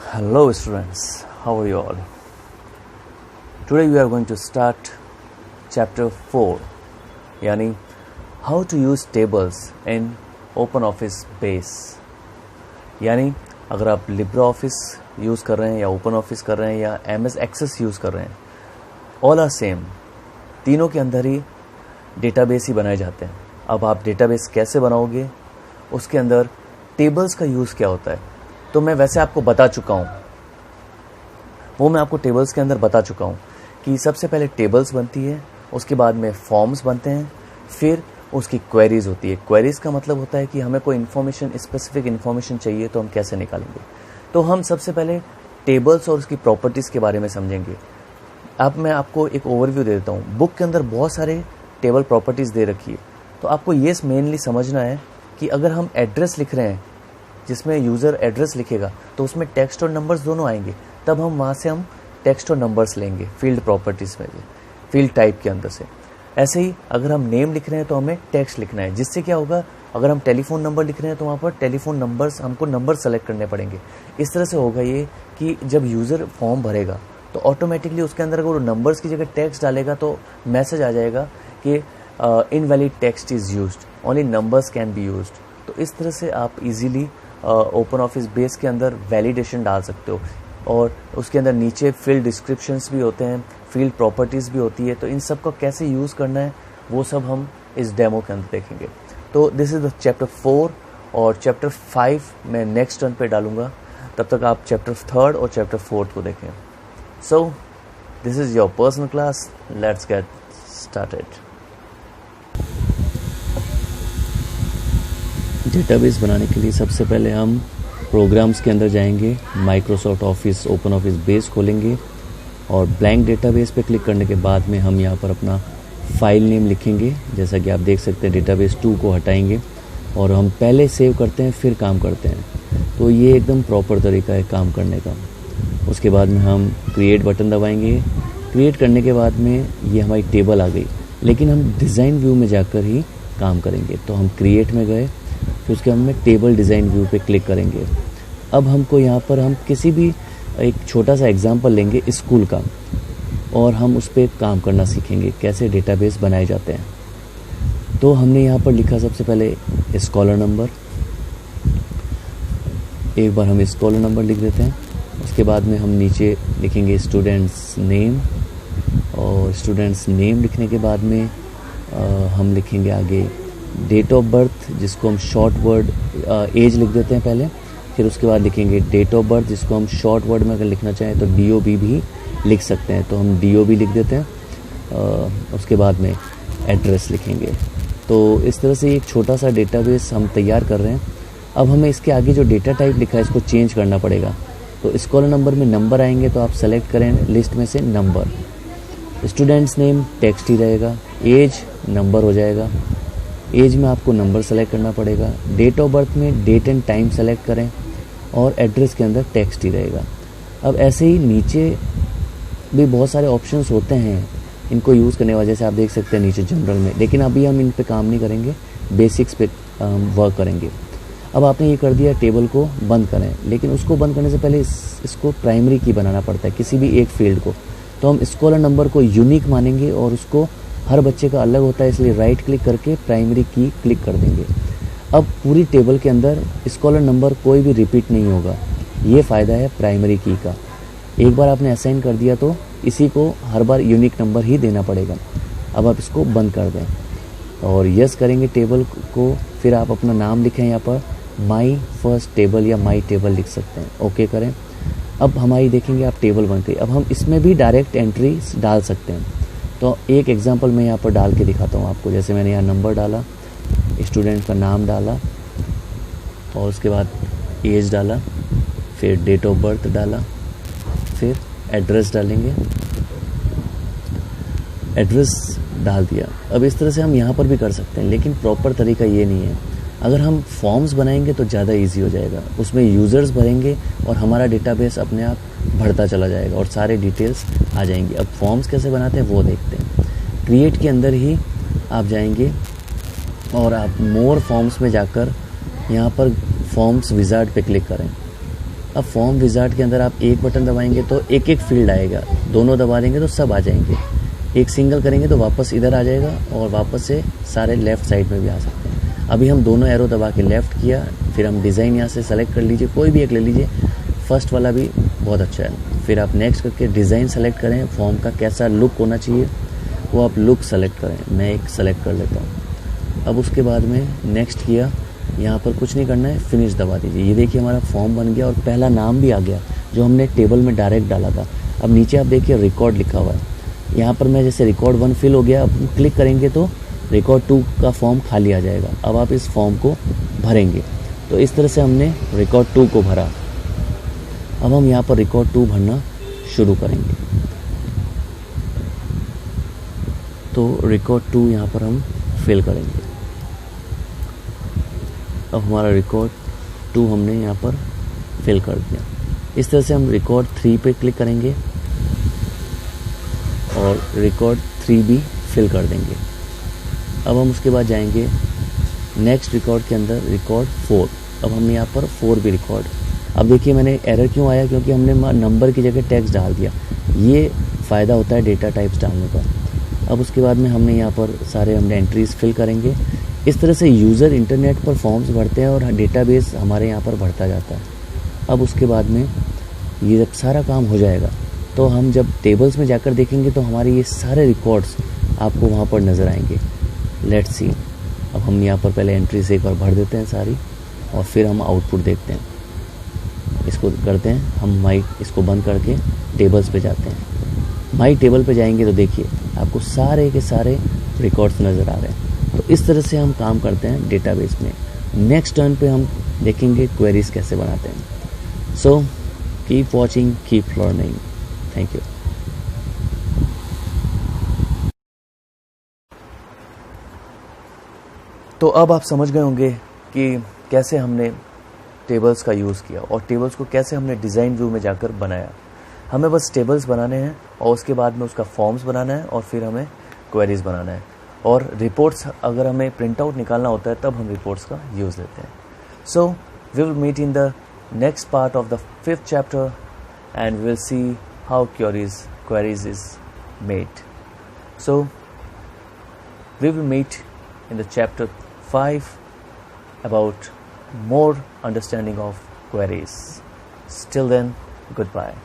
Hello students, how are you all? Today we are going to start chapter 4 यानी how to use tables in OpenOffice Base। यानी अगर आप LibreOffice use कर रहे हैं या OpenOffice कर रहे हैं या MS Access यूज़ कर रहे हैं, ऑल आर सेम, तीनों के अंदर ही डेटाबेस ही बनाए जाते हैं। अब आप डेटाबेस कैसे बनाओगे, उसके अंदर टेबल्स का यूज़ क्या होता है, तो मैं वैसे आपको बता चुका हूँ, वो मैं आपको टेबल्स के अंदर बता चुका हूँ कि सबसे पहले टेबल्स बनती है, उसके बाद में फॉर्म्स बनते हैं, फिर उसकी क्वेरीज होती है। क्वेरीज का मतलब होता है कि हमें कोई इन्फॉर्मेशन, स्पेसिफिक इन्फॉर्मेशन चाहिए तो हम कैसे निकालेंगे। तो हम सबसे पहले टेबल्स और उसकी प्रॉपर्टीज़ के बारे में समझेंगे। अब मैं आपको एक ओवरव्यू दे देता हूँ। बुक के अंदर बहुत सारे टेबल प्रॉपर्टीज़ दे रखी है, तो आपको ये मेनली समझना है कि अगर हम एड्रेस लिख रहे हैं जिसमें यूज़र एड्रेस लिखेगा तो उसमें टेक्स्ट और नंबर्स दोनों आएंगे, तब हम वहाँ से हम टेक्स्ट और नंबर्स लेंगे फील्ड प्रॉपर्टीज़ में, फील्ड टाइप के अंदर से। ऐसे ही अगर हम नेम लिख रहे हैं तो हमें टेक्स्ट लिखना है, जिससे क्या होगा, अगर हम टेलीफोन नंबर लिख रहे हैं तो वहाँ पर टेलीफोन नंबर्स, हमको नंबर सेलेक्ट करने पड़ेंगे। इस तरह से होगा ये कि जब यूज़र फॉर्म भरेगा तो ऑटोमेटिकली उसके अंदर अगर वो नंबर्स की जगह टेक्स्ट डालेगा तो मैसेज आ जाएगा कि invalid text is used, only numbers can be used. तो इस तरह से आप इजीली ओपन ऑफिस बेस के अंदर वैलिडेशन डाल सकते हो, और उसके अंदर नीचे फील्ड डिस्क्रिप्शंस भी होते हैं, फील्ड प्रॉपर्टीज़ भी होती है। तो इन सब को कैसे यूज़ करना है वो सब हम इस डेमो के अंदर देखेंगे। तो दिस इज़ द चैप्टर 4, और चैप्टर 5 मैं नेक्स्ट टर्न पे डालूंगा। तब तक आप चैप्टर 3 और चैप्टर 4 को देखें। So this is your personal class, let's get started. Database बनाने के लिए सबसे पहले हम प्रोग्राम्स के अंदर जाएंगे, Microsoft office, open office base खोलेंगे और ब्लैंक डेटाबेस पे क्लिक करने के बाद में हम यहाँ पर अपना फाइल नेम लिखेंगे। जैसा कि आप देख सकते हैं डेटाबेस 2 को हटाएंगे और हम पहले सेव करते हैं फिर काम करते हैं, तो ये एकदम प्रॉपर तरीका है काम करने का। उसके बाद में हम क्रिएट बटन दबाएंगे। क्रिएट करने के बाद में ये हमारी टेबल आ गई, लेकिन हम डिज़ाइन व्यू में जाकर ही काम करेंगे। तो हम क्रिएट में गए, फिर उसके बाद में टेबल डिज़ाइन व्यू पे क्लिक करेंगे। अब हमको यहाँ पर हम किसी भी एक छोटा सा एग्जांपल लेंगे स्कूल का, और हम उस पर काम करना सीखेंगे कैसे डेटाबेस बनाए जाते हैं। तो हमने यहाँ पर लिखा सबसे पहले स्कॉलर नंबर, एक बार हम स्कॉलर नंबर लिख देते हैं। उसके बाद में हम नीचे लिखेंगे स्टूडेंट्स नेम, और स्टूडेंट्स नेम लिखने के बाद में हम लिखेंगे आगे डेट ऑफ बर्थ, जिसको हम शॉर्ट वर्ड एज लिख देते हैं पहले। फिर उसके बाद लिखेंगे डेट ऑफ बर्थ, जिसको हम शॉर्ट वर्ड में अगर लिखना चाहें तो DOB भी लिख सकते हैं, तो हम DOB लिख देते हैं। उसके बाद में एड्रेस लिखेंगे। तो इस तरह से एक छोटा सा डेटाबेस हम तैयार कर रहे हैं। अब हमें इसके आगे जो डेटा टाइप लिखा है इसको चेंज करना पड़ेगा। तो स्कॉलर नंबर में नंबर आएंगे, तो आप सेलेक्ट करें लिस्ट में से नंबर। स्टूडेंट्स नेम टेक्स्ट ही रहेगा, एज नंबर हो जाएगा, एज में आपको नंबर सेलेक्ट करना पड़ेगा। डेट ऑफ बर्थ में डेट एंड टाइम सेलेक्ट करें, और एड्रेस के अंदर टेक्स्ट ही रहेगा। अब ऐसे ही नीचे भी बहुत सारे ऑप्शंस होते हैं इनको यूज़ करने वाले, जैसे आप देख सकते हैं नीचे जनरल में, लेकिन अभी हम इन पे काम नहीं करेंगे, बेसिक्स पे वर्क करेंगे। अब आपने ये कर दिया, टेबल को बंद करें, लेकिन उसको बंद करने से पहले इसको प्राइमरी की बनाना पड़ता है किसी भी एक फील्ड को। तो हम स्कॉलर नंबर को यूनिक मानेंगे, और उसको हर बच्चे का अलग होता है, इसलिए राइट क्लिक करके प्राइमरी की क्लिक कर देंगे। अब पूरी टेबल के अंदर स्कॉलर नंबर कोई भी रिपीट नहीं होगा, ये फ़ायदा है प्राइमरी की का। एक बार आपने असाइन कर दिया तो इसी को हर बार यूनिक नंबर ही देना पड़ेगा। अब आप इसको बंद कर दें और यस करेंगे टेबल को। फिर आप अपना नाम लिखें, यहाँ पर माई फर्स्ट टेबल या माई टेबल लिख सकते हैं, ओके करें। अब हमारी देखेंगे आप टेबल बन गई। अब हम इसमें भी डायरेक्ट एंट्री डाल सकते हैं। तो एक एग्जांपल मैं यहाँ पर डाल के दिखाता हूँ आपको। जैसे मैंने यहाँ नंबर डाला, स्टूडेंट का नाम डाला, और उसके बाद एज डाला, फिर डेट ऑफ बर्थ डाला, फिर एड्रेस डालेंगे, एड्रेस डाल दिया। अब इस तरह से हम यहाँ पर भी कर सकते हैं, लेकिन प्रॉपर तरीका ये नहीं है। अगर हम फॉर्म्स बनाएंगे तो ज़्यादा इजी हो जाएगा, उसमें यूज़र्स भरेंगे और हमारा डेटाबेस अपने आप बढ़ता चला जाएगा और सारे डिटेल्स आ जाएंगी। अब फॉर्म्स कैसे बनाते हैं वो देखते हैं। क्रिएट के अंदर ही आप जाएंगे और आप मोर फॉर्म्स में जाकर यहाँ पर फॉर्म्स विजार्ड पे क्लिक करें। अब फॉर्म विजार्ड के अंदर आप एक बटन दबाएंगे तो एक एक फील्ड आएगा, दोनों दबा देंगे तो सब आ जाएंगे, एक सिंगल करेंगे तो वापस इधर आ जाएगा और वापस से सारे लेफ़्ट साइड में भी आ सकते हैं। अभी हम दोनों एरो दबा के लेफ़्ट किया, फिर हम डिज़ाइन यहाँ से सेलेक्ट कर लीजिए, कोई भी एक ले लीजिए, फर्स्ट वाला भी बहुत अच्छा है। फिर आप नेक्स्ट करके डिज़ाइन सेलेक्ट करें, फॉर्म का कैसा लुक होना चाहिए वो आप लुक सेलेक्ट करें, मैं एक सेलेक्ट कर लेता हूँ। अब उसके बाद में नेक्स्ट किया, यहाँ पर कुछ नहीं करना है, फिनिश दबा दीजिए। ये देखिए हमारा फॉर्म बन गया और पहला नाम भी आ गया जो हमने टेबल में डायरेक्ट डाला था। अब नीचे आप देखिए रिकॉर्ड लिखा हुआ है, यहाँ पर मैं जैसे रिकॉर्ड 1 फिल हो गया, अब क्लिक करेंगे तो रिकॉर्ड 2 का फॉर्म खाली आ जाएगा। अब आप इस फॉर्म को भरेंगे, तो इस तरह से हमने रिकॉर्ड 2 को भरा। अब हम यहाँ पर रिकॉर्ड 2 भरना शुरू करेंगे, तो रिकॉर्ड 2 यहाँ पर हम फिल करेंगे। अब हमारा रिकॉर्ड 2 हमने यहाँ पर फिल कर दिया। इस तरह से हम रिकॉर्ड 3 पे क्लिक करेंगे और रिकॉर्ड 3 भी फिल कर देंगे। अब हम उसके बाद जाएंगे नेक्स्ट रिकॉर्ड के अंदर रिकॉर्ड 4। अब हमने यहाँ पर 4 भी रिकॉर्ड। अब देखिए मैंने एरर क्यों आया, क्योंकि हमने नंबर की जगह टेक्स्ट डाल दिया। ये फ़ायदा होता है डेटा टाइप्स डालने का। अब उसके बाद में हमने यहाँ पर सारे हमने एंट्रीज़ फिल करेंगे। इस तरह से यूज़र इंटरनेट पर फॉर्म्स भरते हैं और डेटाबेस हमारे यहाँ पर बढ़ता जाता है। अब उसके बाद में ये जब सारा काम हो जाएगा तो हम जब टेबल्स में जाकर देखेंगे तो हमारे ये सारे रिकॉर्ड्स आपको वहाँ पर नज़र आएंगे। Let's see. अब हम यहाँ पर पहले एंट्रीज एक बार भर देते हैं सारी और फिर हम आउटपुट देखते हैं। इसको करते हैं हम माई, इसको बंद करके टेबल्स पे जाते हैं। माई टेबल पे जाएंगे तो देखिए आपको सारे के सारे रिकॉर्ड्स नज़र आ रहे हैं। तो इस तरह से हम काम करते हैं डेटाबेस में। नेक्स्ट टर्न पे हम देखेंगे क्वेरीज कैसे बनाते हैं। So keep watching, keep learning. Thank you. तो अब आप समझ गए होंगे कि कैसे हमने टेबल्स का यूज़ किया और टेबल्स को कैसे हमने डिज़ाइन व्यू में जाकर बनाया। हमें बस टेबल्स बनाने हैं और उसके बाद में उसका फॉर्म्स बनाना है और फिर हमें क्वेरीज बनाना है। और रिपोर्ट्स अगर हमें प्रिंट आउट निकालना होता है तब हम रिपोर्ट्स का यूज़ लेते हैं। So we will meet in the next part of the 5th chapter and will see how queries is made. So we will meet in the chapter 5 about more understanding of queries. Till then, goodbye.